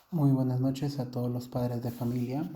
Muy buenas noches a todos los padres de familia.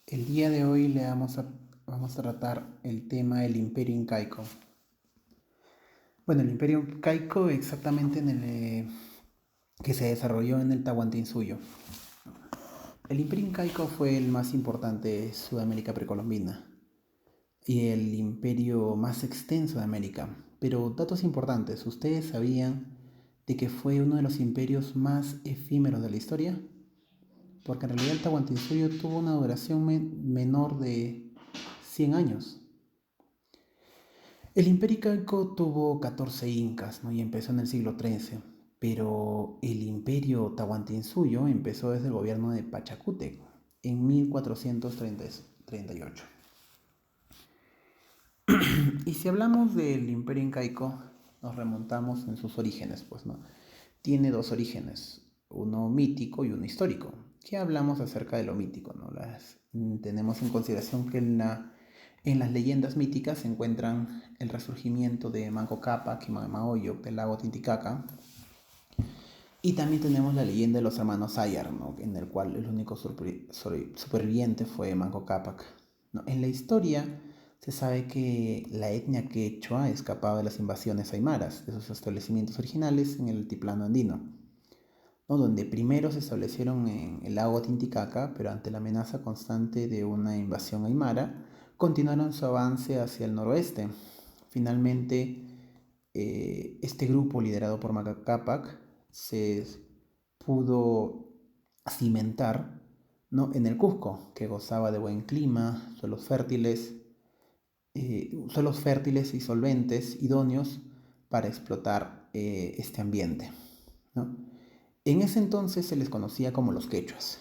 El día de hoy vamos a tratar el tema del Imperio Incaico. Bueno, el Imperio Incaico exactamente que se desarrolló en el Tahuantinsuyo. El Imperio Incaico fue el más importante de Sudamérica precolombina y el imperio más extenso de América. Pero datos importantes, ¿ustedes sabían de que fue uno de los imperios más efímeros de la historia? Porque en realidad el Tahuantinsuyo tuvo una duración menor de 100 años. El Imperio Incaico tuvo 14 incas, ¿no? Y empezó en el siglo XIII, pero el Imperio Tahuantinsuyo empezó desde el gobierno de Pachacútec en 1438. Y si hablamos del Imperio Incaico, nos remontamos en sus orígenes, pues, ¿no? Tiene dos orígenes, uno mítico y uno histórico. ¿Qué hablamos acerca de lo mítico, no? Tenemos en consideración que en las leyendas míticas se encuentran el resurgimiento de Manco Cápac y Mamaoyok del lago Titicaca. Y también tenemos la leyenda de los hermanos Ayar, ¿no? En el cual el único superviviente fue Manco Cápac, ¿no? En la historia se sabe que la etnia quechua escapaba de las invasiones aymaras, de sus establecimientos originales en el altiplano andino, ¿no? Donde primero se establecieron en el lago Titicaca, pero ante la amenaza constante de una invasión aymara, continuaron su avance hacia el noroeste. Finalmente, este grupo liderado por Manco Cápac se pudo cimentar, ¿no? En el Cusco, que gozaba de buen clima, suelos fértiles y solventes idóneos para explotar este ambiente, ¿no? En ese entonces se les conocía como los quechuas,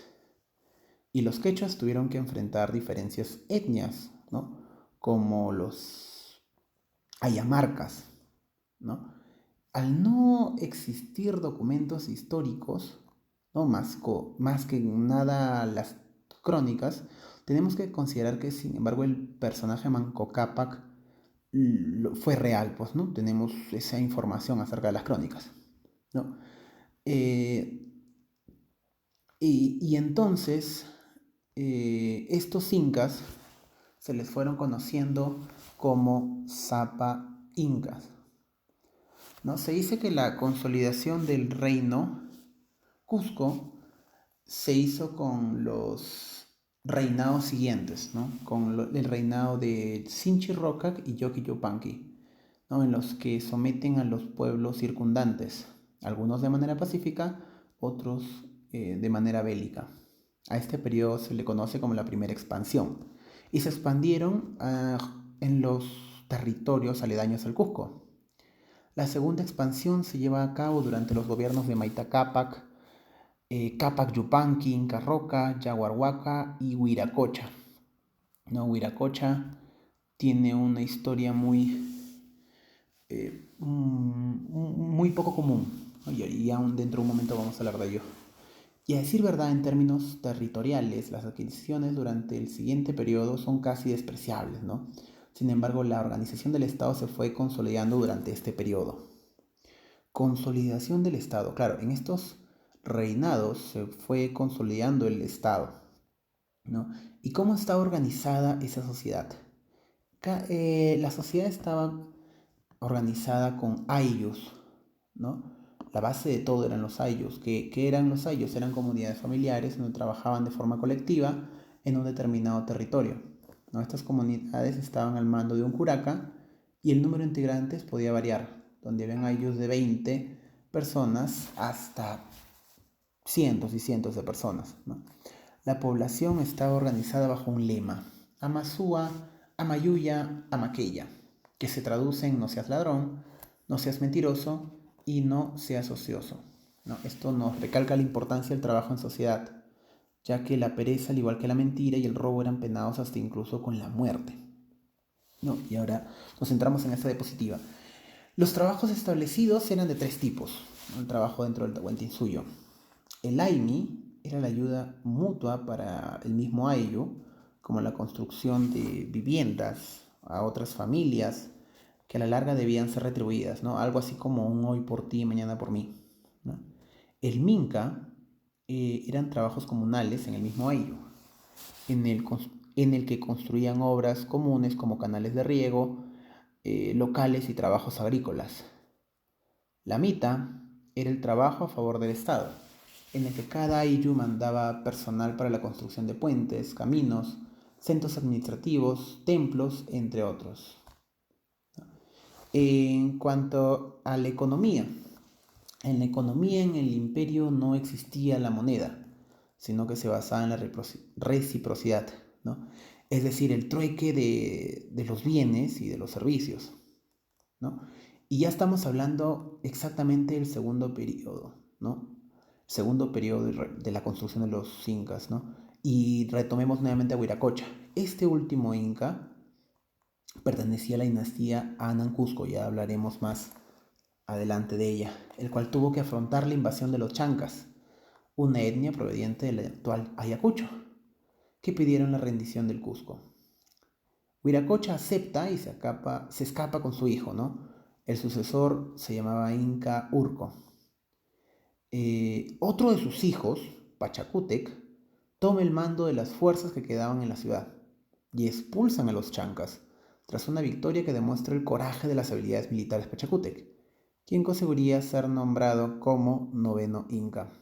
y los quechuas tuvieron que enfrentar diferencias etnias, ¿no? Como los ayamarcas, ¿no? Al no existir documentos históricos, ¿no? Más que nada las crónicas, tenemos que considerar que, sin embargo, el personaje Manco Cápac fue real, pues, ¿no? Tenemos esa información acerca de las crónicas, ¿no? Eh, y entonces, estos incas se les fueron conociendo como Zapa Incas, ¿no? Se dice que la consolidación del reino Cusco se hizo con los reinados siguientes, ¿no? Con el reinado de Sinchi Rocac y Yoki Yupanqui, ¿no? En los que someten a los pueblos circundantes, algunos de manera pacífica, otros de manera bélica. A este periodo se le conoce como la primera expansión y se expandieron en los territorios aledaños al Cusco. La segunda expansión se lleva a cabo durante los gobiernos de Maita Cápac, Cápac Yupanqui, Inca Roca, Yaguarhuaca y Huiracocha, ¿no? Huiracocha tiene una historia muy poco común, ¿no? Y aún dentro de un momento vamos a hablar de ello. Y a decir verdad, en términos territoriales, las adquisiciones durante el siguiente periodo son casi despreciables, ¿no? Sin embargo, la organización del Estado se fue consolidando durante este periodo. Consolidación del Estado. Claro, en estos reinados se fue consolidando el Estado, ¿no? ¿Y cómo está organizada esa sociedad? La sociedad estaba organizada con ayllus, ¿no? La base de todo eran los ayllus. ¿Qué eran los ayllus? Eran comunidades familiares donde trabajaban de forma colectiva en un determinado territorio, ¿no? Estas comunidades estaban al mando de un curaca y el número de integrantes podía variar, donde habían ayllus de 20 personas hasta cientos y cientos de personas, ¿no? La población estaba organizada bajo un lema: Amasúa, Amayuya, Amaqueya, que se traduce en no seas ladrón, no seas mentiroso y no seas ocioso, ¿no? Esto nos recalca la importancia del trabajo en sociedad, ya que la pereza, al igual que la mentira y el robo, eran penados hasta incluso con la muerte, ¿no? Y ahora nos centramos en esta diapositiva. Los trabajos establecidos eran de tres tipos, ¿no? El trabajo dentro del Tahuantinsuyo. El AIMI era la ayuda mutua para el mismo ayllu, como la construcción de viviendas a otras familias que a la larga debían ser retribuidas, ¿no? Algo así como un hoy por ti, mañana por mí, ¿no? El Minca eran trabajos comunales en el mismo ayllu, en el que construían obras comunes como canales de riego, locales y trabajos agrícolas. La mita era el trabajo a favor del Estado, en el que cada ayllu mandaba personal para la construcción de puentes, caminos, centros administrativos, templos, entre otros. En cuanto a la economía, en el imperio no existía la moneda, sino que se basaba en la reciprocidad, ¿no? Es decir, el trueque de los bienes y de los servicios, ¿no? Y ya estamos hablando exactamente del segundo periodo, ¿no? Segundo periodo de la construcción de los incas, ¿no? Y retomemos nuevamente a Huiracocha. Este último inca pertenecía a la dinastía Anan Cusco, ya hablaremos más adelante de ella, el cual tuvo que afrontar la invasión de los chancas, una etnia proveniente del actual Ayacucho, que pidieron la rendición del Cusco. Huiracocha acepta y se escapa con su hijo, ¿no? El sucesor se llamaba Inca Urco. Otro de sus hijos, Pachacútec, toma el mando de las fuerzas que quedaban en la ciudad y expulsan a los chancas, tras una victoria que demuestra el coraje de las habilidades militares de Pachacútec, quien conseguiría ser nombrado como noveno Inca.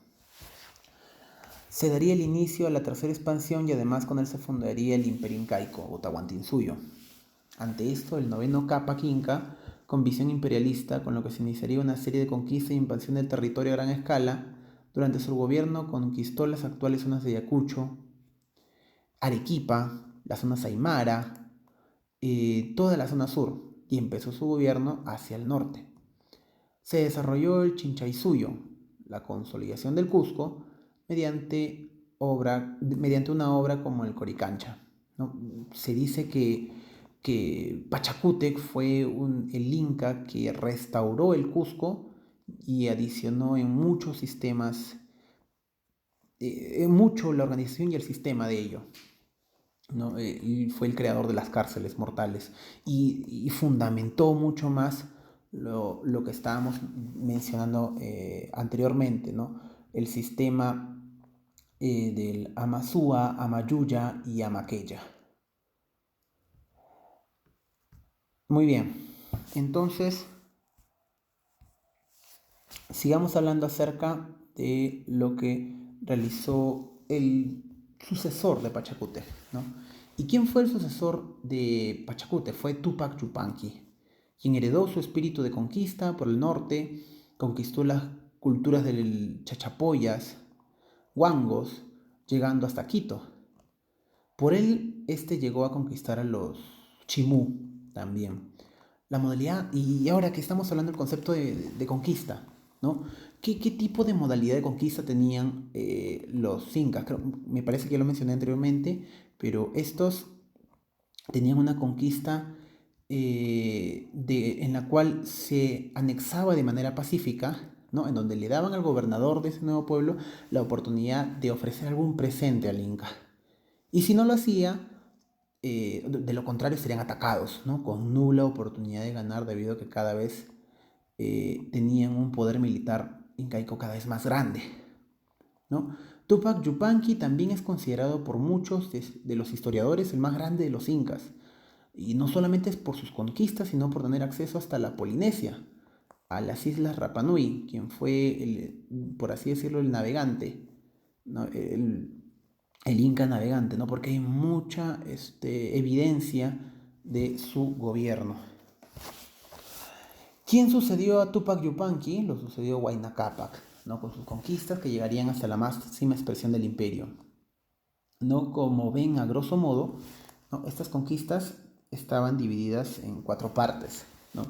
Se daría el inicio a la tercera expansión y además con él se fundaría el Imperio Incaico o Tahuantinsuyo. Ante esto, el noveno Cápac Inca, con visión imperialista, con lo que se iniciaría una serie de conquistas e invasión del territorio a gran escala, durante su gobierno conquistó las actuales zonas de Ayacucho, Arequipa, la zona Saimara, toda la zona sur, y empezó su gobierno hacia el norte. Se desarrolló el Chinchaysuyo, la consolidación del Cusco, mediante una obra como el Coricancha, ¿no? Se dice que Pachacútec fue el inca que restauró el Cusco y adicionó en muchos sistemas, mucho la organización y el sistema de ello, ¿no? Y fue el creador de las cárceles mortales y fundamentó mucho más lo que estábamos mencionando anteriormente, ¿no? El sistema del Amasúa, Amayuya y Amaqueya. Muy bien, entonces sigamos hablando acerca de lo que realizó el sucesor de Pachacútec, ¿no? ¿Y quién fue el sucesor de Pachacútec? Fue Tupac Yupanqui, quien heredó su espíritu de conquista por el norte, conquistó las culturas del Chachapoyas, Huangos, llegando hasta Quito. Por él, llegó a conquistar a los Chimú también. La modalidad, y ahora que estamos hablando del concepto de conquista, ¿no? ¿Qué tipo de modalidad de conquista tenían los incas? Me parece que ya lo mencioné anteriormente, pero estos tenían una conquista en la cual se anexaba de manera pacífica, ¿no? En donde le daban al gobernador de ese nuevo pueblo la oportunidad de ofrecer algún presente al inca. Y si no lo hacía, de lo contrario serían atacados, ¿no? Con nula oportunidad de ganar debido a que cada vez tenían un poder militar incaico cada vez más grande, ¿no? Tupac Yupanqui también es considerado por muchos de los historiadores el más grande de los incas, y no solamente es por sus conquistas, sino por tener acceso hasta la Polinesia, a las islas Rapa Nui, quien fue, por así decirlo, el navegante, ¿no? El inca navegante, ¿no? Porque hay mucha evidencia de su gobierno. ¿Quién sucedió a Tupac Yupanqui? Lo sucedió Huayna Cápac, ¿no? Con sus conquistas que llegarían hasta la máxima expresión del imperio, ¿no? Como ven, a grosso modo, ¿no? Estas conquistas estaban divididas en 4 partes, ¿no?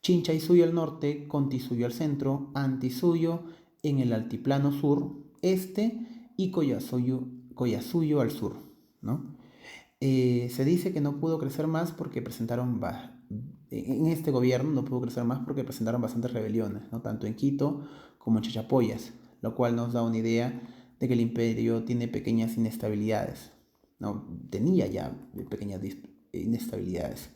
Chinchaysuyo al norte, Contisuyo al centro, Antisuyo en el altiplano sur, y Collasuyo al sur, ¿no? Se dice que no pudo crecer más porque en este gobierno no pudo crecer más porque presentaron bastantes rebeliones, ¿no? Tanto en Quito como en Chachapoyas, lo cual nos da una idea de que el imperio tiene pequeñas inestabilidades, ¿no? Tenía ya pequeñas inestabilidades.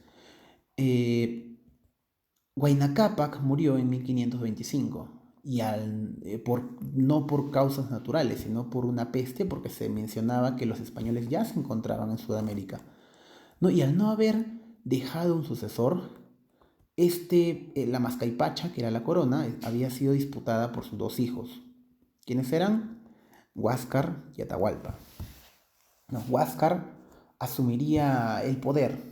Huayna Cápac murió en 1525 no por causas naturales, sino por una peste, porque se mencionaba que los españoles ya se encontraban en Sudamérica, ¿no? Y al no haber dejado un sucesor, la Mascaipacha, que era la corona, había sido disputada por sus dos hijos. ¿Quiénes eran? Huáscar y Atahualpa. No, Huáscar asumiría el poder,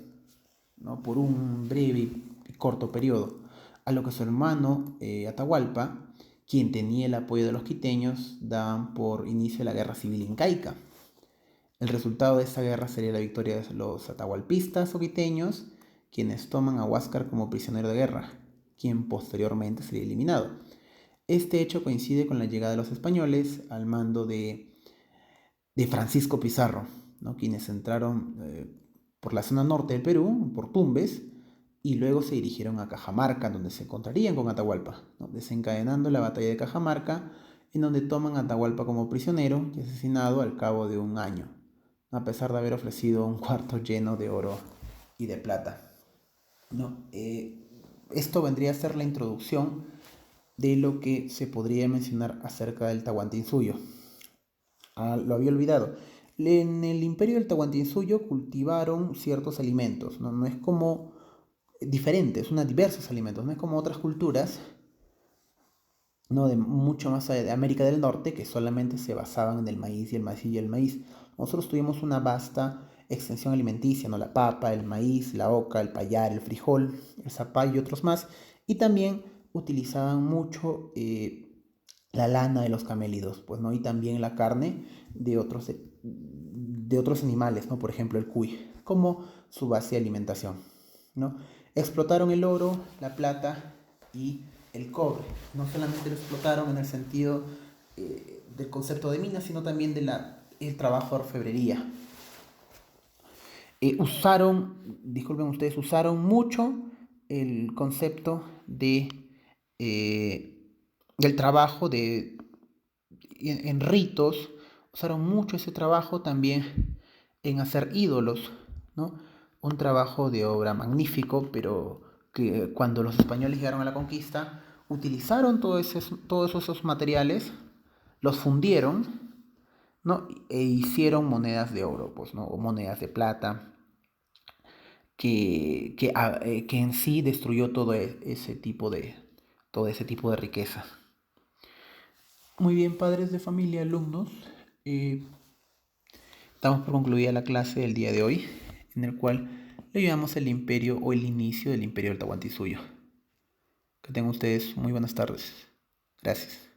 ¿no? Por un breve y corto periodo, a lo que su hermano Atahualpa, quien tenía el apoyo de los quiteños, daban por inicio la guerra civil incaica. El resultado de esta guerra sería la victoria de los atahualpistas o quiteños, quienes toman a Huáscar como prisionero de guerra, quien posteriormente sería eliminado. Este hecho coincide con la llegada de los españoles al mando de Francisco Pizarro, ¿no? Quienes entraron por la zona norte del Perú, por Tumbes, y luego se dirigieron a Cajamarca, donde se encontrarían con Atahualpa, ¿no? Desencadenando la batalla de Cajamarca, en donde toman a Atahualpa como prisionero y asesinado al cabo de un año, a pesar de haber ofrecido un cuarto lleno de oro y de plata, ¿no? Esto vendría a ser la introducción de lo que se podría mencionar acerca del Tahuantinsuyo. Lo había olvidado. En el imperio del Tahuantinsuyo cultivaron ciertos alimentos, ¿no? No es como diferentes, son diversos alimentos, no es como otras culturas, ¿no? De mucho más allá de América del Norte, que solamente se basaban en el maíz y el maíz y el maíz. Nosotros tuvimos una vasta extensión alimenticia, ¿no? La papa, el maíz, la oca, el payar, el frijol, el zapallo y otros más. Y también utilizaban mucho la lana de los camélidos, pues, ¿no? Y también la carne de otros animales, ¿no? Por ejemplo, el cuy, como su base de alimentación, ¿no? Explotaron el oro, la plata y el cobre. No solamente lo explotaron en el sentido del concepto de mina, sino también el trabajo de orfebrería. Disculpen ustedes, usaron mucho el concepto del trabajo en ritos, usaron mucho ese trabajo también en hacer ídolos, ¿no? Un trabajo de obra magnífico, pero que cuando los españoles llegaron a la conquista, utilizaron todos esos materiales, los fundieron, ¿no? E hicieron monedas de oro, pues, ¿no? O monedas de plata, que en sí destruyó todo ese tipo de riqueza. Muy bien, padres de familia, alumnos. eh, Damos por concluida la clase del día de hoy, en el cual le llamamos el imperio o el inicio del imperio del Tahuantinsuyo. Que tengan ustedes muy buenas tardes. Gracias.